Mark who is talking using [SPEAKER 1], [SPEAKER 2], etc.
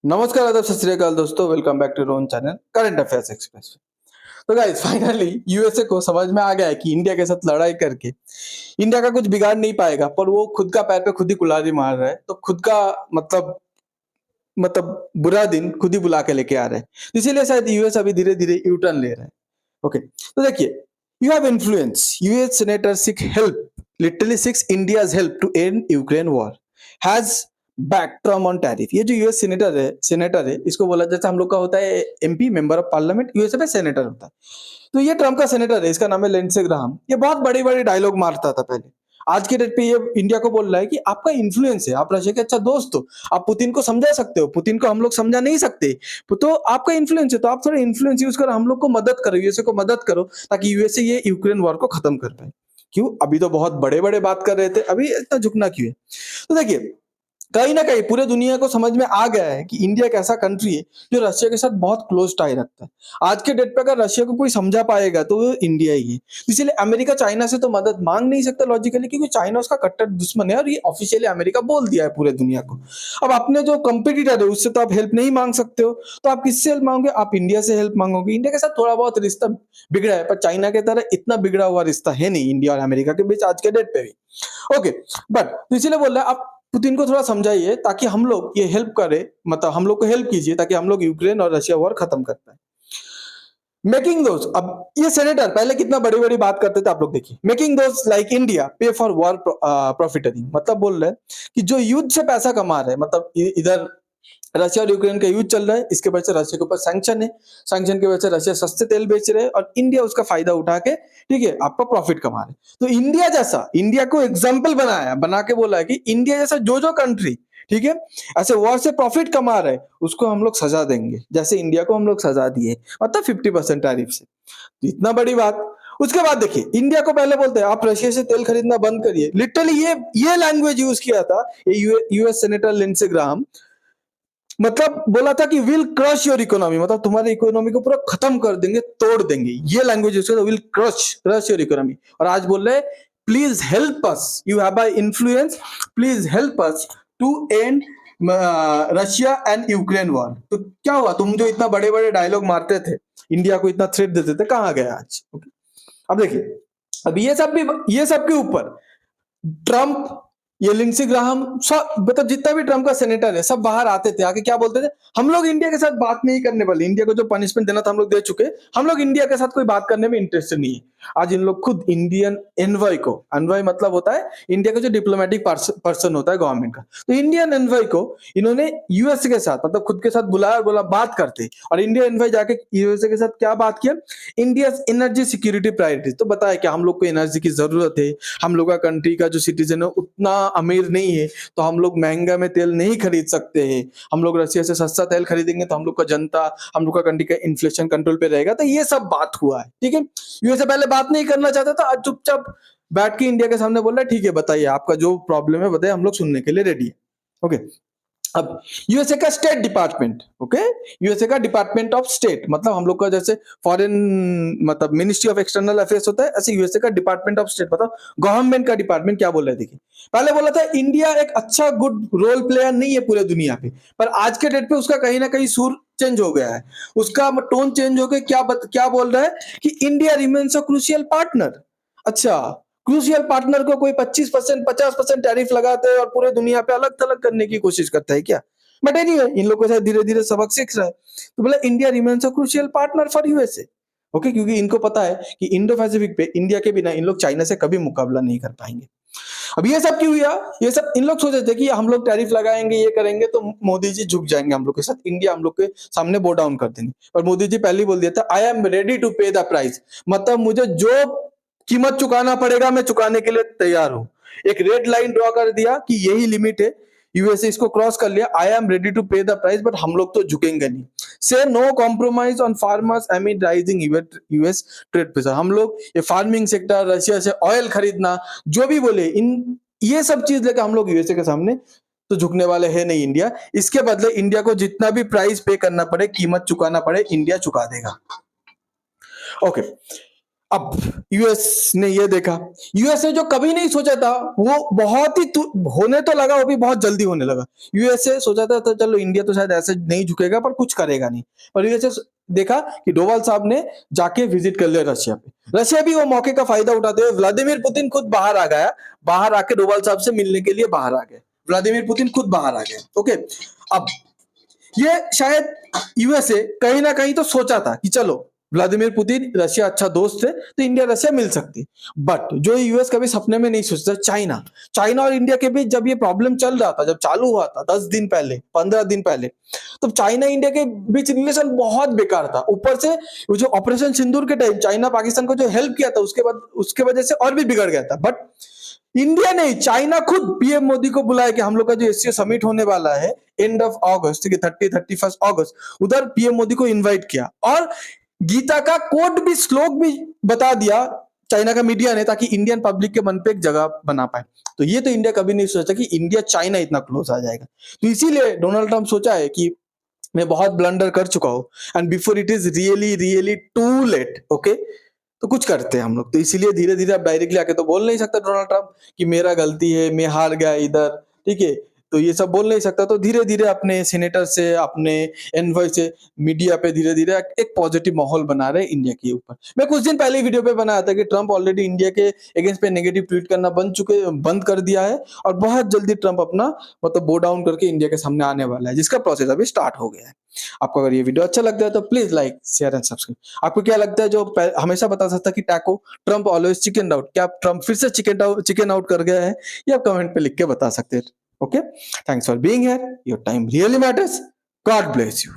[SPEAKER 1] नमस्कार, आदाब, सत श्री अकाल दोस्तों। Welcome back to own channel Current Affairs Express. तो गाइस फाइनली यूएसए को समझ में आ गया है कि इंडिया के साथ लड़ाई करके इंडिया का कुछ बिगाड़ नहीं पाएगा, पर वो खुद का पैर पे खुद ही कुल्हाड़ी मार रहा है। तो खुद का मतलब बुरा दिन खुद ही बुला के लेके आ रहे हैं। तो इसीलिए शायद यूएस अभी धीरे धीरे यू टर्न ले रहा है। ओके, तो देखिए, you have influence, US senator seek help, literally seeks India's help to end Ukraine war, has back Trump on tariff. ये जो यूएस सेनेटर है, इसको बोला जैसे हम लोग का होता है MP, member of parliament, USA में सेनेटर होता है। तो ये ट्रम्प का सेनेटर है, इसका नाम है लिंडसे ग्राहम। ये बहुत बड़ी बड़ी डायलॉग मारता था पहले। आज के डेट पे ये इंडिया को बोल रहा है कि आपका इन्फ्लुएंस है, आप रशिया के अच्छा दोस्त हो, आप पुतिन को समझा सकते हो, पुतिन को हम लोग समझा नहीं सकते, तो आपका इन्फ्लुएंस है, तो आप थोड़ा इन्फ्लुएंस यूज करो, हम लोग को मदद करो, यूएसए को मदद करो, ताकि यूएसए ये यूक्रेन वॉर को खत्म कर पाए। क्यों? अभी तो बहुत बड़े बड़े बात कर रहे थे, अभी इतना झुकना क्यों है? तो देखिए, कहीं ना कहीं पूरे दुनिया को समझ में आ गया है कि इंडिया एक ऐसा कंट्री है जो रशिया के साथ बहुत क्लोज टाई रखता है। आज के डेट पे अगर रशिया को कोई समझा पाएगा तो वो इंडिया ही है। इसीलिए अमेरिका चाइना से तो मदद मांग नहीं सकता लॉजिकली, क्योंकि चाइना उसका कट्टर दुश्मन है और ये ऑफिशियली अमेरिका बोल दिया है पूरे दुनिया को। अब अपने जो कंपटीटर है उससे तो आप हेल्प नहीं मांग सकते हो, तो आप किससे हेल्प मांगोगे? आप इंडिया से हेल्प मांगोगे। इंडिया के साथ थोड़ा बहुत रिश्ता बिगड़ा है, पर चाइना के तरह इतना बिगड़ा हुआ रिश्ता है नहीं इंडिया और अमेरिका के बीच आज के डेट पे भी। ओके, बट तो इसीलिए बोल रहा है आप पुतिन को थोड़ा समझाइए ताकि हम लोग ये हेल्प करे, मतलब हम लोग को हेल्प कीजिए ताकि हम लोग यूक्रेन और रशिया वॉर खत्म कर पाए। मेकिंग दोज, अब ये सेनेटर पहले कितना बड़ी बड़ी बात करते थे आप लोग देखिए। मेकिंग दोज लाइक इंडिया पे फॉर वॉर प्रॉफिटरिंग, मतलब बोल रहे हैं कि जो युद्ध से पैसा कमा रहे हैं, मतलब इधर रशिया और यूक्रेन का युद्ध चल रहा है, इसके वजह से रशिया के ऊपर सैंक्शन है, सैंक्शन की वजह से रशिया सस्ते तेल बेच रहे हैं और इंडिया उसका फायदा उठा के, ठीक है, आपका प्रॉफिट कमा रहे। तो इंडिया जैसा, इंडिया को एग्जाम्पल बनाया, बना के बोला है कि इंडिया जैसा जो जो कंट्री, ठीक है, ऐसे वॉर से प्रॉफिट कमा रहे उसको हम लोग सजा देंगे, जैसे इंडिया को हम लोग सजा दिए, मतलब 50% टैरिफ से। तो इतना बड़ी बात। उसके बाद देखिए, इंडिया को पहले बोलते हैं आप रशिया से तेल खरीदना बंद करिए। लिटरली ये लैंग्वेज यूज किया था यूएस सेनेटर लिंडसे ग्राहम। मतलब बोला था कि विल क्रश योर इकोनॉमी, मतलब तुम्हारी इकोनॉमी को पूरा खत्म कर देंगे, तोड़ देंगे। ये लैंग्वेज यूज किया, विल क्रश योर इकोनॉमी। और आज बोल रहे please help us, you have by influence, please help us to end Russia and Ukraine war. तो क्या हुआ? तुम जो इतना बड़े बड़े डायलॉग मारते थे, इंडिया को इतना थ्रेट देते थे, कहां गए आज? अब देखिए, अब ये सब के ऊपर ट्रंप, ये लिंडसे ग्राहम, सब मतलब जितना भी ट्रंप का सेनेटर है, सब बाहर आते थे, आके क्या बोलते थे, हम लोग इंडिया के साथ बात नहीं करने वाले, इंडिया को जो पनिशमेंट देना था हम लोग दे चुके, हम लोग इंडिया के साथ कोई बात करने में इंटरेस्टेड नहीं है। आज इन लोग खुद इंडियन एनवॉय को, एनवॉय मतलब होता है इंडिया का जो डिप्लोमेटिक पर्सन होता है गवर्नमेंट का, तो इंडियन एनवॉय को इन्होंने यूएस के साथ, मतलब खुद के साथ बुलाया और बोला बात करते। और इंडिया एनवॉय जाके यूएसए के साथ क्या बात किया? India energy security priorities. तो बताया कि हम लोग को एनर्जी की जरूरत है, हम लोग का कंट्री का जो सिटीजन है उतना अमीर नहीं है, तो हम लोग महंगा में तेल नहीं खरीद सकते हैं। हम लोग रशिया से सस्ता तेल खरीदेंगे तो हम लोग का जनता, हम लोग का कंट्री का इन्फ्लेशन कंट्रोल पे रहेगा। तो ये सब बात हुआ है, ठीक है। यूएसए पहले बात नहीं करना चाहता था, आज चुपचाप बैठ के इंडिया के सामने बोल रहा है ठीक है बताइए आपका जो प्रॉब्लम है बताइए, हम लोग सुनने के लिए रेडी है। ओके, अब यूएसए का स्टेट डिपार्टमेंट, ओके, यूएसए का डिपार्टमेंट ऑफ स्टेट, मतलब हम लोग का जैसे फॉरेन, मतलब मिनिस्ट्री ऑफ एक्सटर्नल अफेयर्स होता है, ऐसे यूएसए का डिपार्टमेंट ऑफ स्टेट, मतलब गवर्नमेंट का डिपार्टमेंट क्या बोल रहे देखिए। पहले बोला था इंडिया एक अच्छा गुड रोल प्लेयर नहीं है पूरे दुनिया पे, पर आज के डेट पे उसका कहीं ना कहीं सुर चेंज हो गया है, उसका टोन चेंज हो गया। क्या बोल रहा है कि India remains a crucial partner. अच्छा, क्रूशियल पार्टनर को कोई 25% 50% टैरिफ लगाते हैं और पूरे दुनिया पे अलग थलग करने की कोशिश करता है क्या? बट एनीवे, इन लोगों से धीरे धीरे सबक सीख रहा है। तो बोला India remains a crucial partner for USA. Okay, क्योंकि इनको पता है कि इंडो पैसिफिक पे इंडिया के बिना इन लोग चाइना से कभी मुकाबला नहीं कर पाएंगे। अब ये सब क्यों हुआ? ये सब इन लोग सोचे थे कि हम लोग टैरिफ लगाएंगे, ये करेंगे तो मोदी जी झुक जाएंगे हम लोग के साथ, इंडिया हम लोग के सामने बो डाउन कर देंगे। और मोदी जी पहले ही बोल दिया था आई am ready to pay the price, मतलब मुझे जो कीमत चुकाना पड़ेगा मैं चुकाने के लिए तैयार हूं। एक रेड लाइन ड्रॉ कर दिया कि यही लिमिट है, यूएसए इसको क्रॉस कर लिया, I am ready to pay the price, but हम लोग तो झुकेंगे नहीं। Say no compromise on farmers amid rising US trade pressure. हम लोग ये फार्मिंग सेक्टर, रशिया से ऑयल खरीदना, जो भी बोले, इन ये सब चीज लेकर हम लोग यूएसए के सामने तो झुकने वाले है नहीं इंडिया। इसके बदले इंडिया को जितना भी प्राइस पे करना पड़े, कीमत चुकाना पड़े, इंडिया चुका देगा। ओके, अब यूएस ने ये देखा, यूएस ने जो कभी नहीं सोचा था वो बहुत ही होने तो लगा, वो भी बहुत जल्दी होने लगा। यूएसए सोचा था तो चलो इंडिया तो शायद ऐसे नहीं झुकेगा पर कुछ करेगा नहीं, पर यूएसए देखा कि डोवाल साहब ने जाके विजिट कर लिया रशिया पे। रशिया भी वो मौके का फायदा उठाते हुए व्लादिमीर पुतिन खुद बाहर आ गया, बाहर आके डोवाल साहब से मिलने के लिए बाहर आ गए, व्लादिमीर पुतिन खुद बाहर आ गए। ओके, अब ये शायद यूएसए कहीं ना कहीं तो सोचा था कि चलो व्लादिमीर पुतिन रशिया अच्छा दोस्त है तो इंडिया रशिया मिल सकती, बट जो यूएस कभी सपने में नहीं सोचता, चाइना, चाइना और इंडिया के बीच जब ये प्रॉब्लम चल रहा था, जब चालू हुआ था 10 दिन पहले 15 दिन पहले, तो चाइना इंडिया के बीच रिलेशन बहुत बेकार था। ऊपर से वो जो ऑपरेशन सिंदूर के टाइम चाइना पाकिस्तान को जो हेल्प किया था उसके बाद उसके वजह से और भी बिगड़ गया था। बट इंडिया नहीं, चाइना खुद पीएम मोदी को बुलाया कि हम लोग का जो एससीओ समिट होने वाला है एंड ऑफ अगस्त, ठीक है 31 अगस्त, उधर पीएम मोदी को इनवाइट किया और गीता का कोट भी, श्लोक भी बता दिया चाइना का मीडिया ने, ताकि इंडियन पब्लिक के मन पे एक जगह बना पाए। तो ये तो इंडिया कभी नहीं सोचा कि इंडिया चाइना इतना क्लोज आ जाएगा। तो इसीलिए डोनाल्ड ट्रंप सोचा है कि मैं बहुत ब्लंडर कर चुका हूं and before it is really really too late, okay, तो कुछ करते हैं हम लोग। तो इसीलिए धीरे धीरे अब डायरेक्टली आके तो बोल नहीं सकता डोनाल्ड ट्रंप कि मेरा गलती है, मैं हार गया इधर, ठीक है, तो ये सब बोल नहीं सकता। तो धीरे धीरे अपने सीनेटर से, अपने एनवॉय से, मीडिया पे धीरे धीरे एक पॉजिटिव माहौल बना रहे इंडिया के ऊपर। मैं कुछ दिन पहले वीडियो पे बनाया था कि ट्रंप ऑलरेडी इंडिया के अगेंस्ट पे नेगेटिव ट्वीट करना बंद कर दिया है और बहुत जल्दी ट्रंप अपना मतलब बो डाउन करके इंडिया के सामने आने वाला है, जिसका प्रोसेस अभी स्टार्ट हो गया है। आपको अगर ये वीडियो अच्छा लगता है तो please like share and subscribe. आपको क्या लगता है, जो हमेशा बता सकता कि taco Trump always chicken out, क्या ट्रंप फिर से चिकन आउट कर गया है, ये आप कमेंट पे लिख के बता सकते हैं। Okay, thanks for being here, your time really matters, God bless you.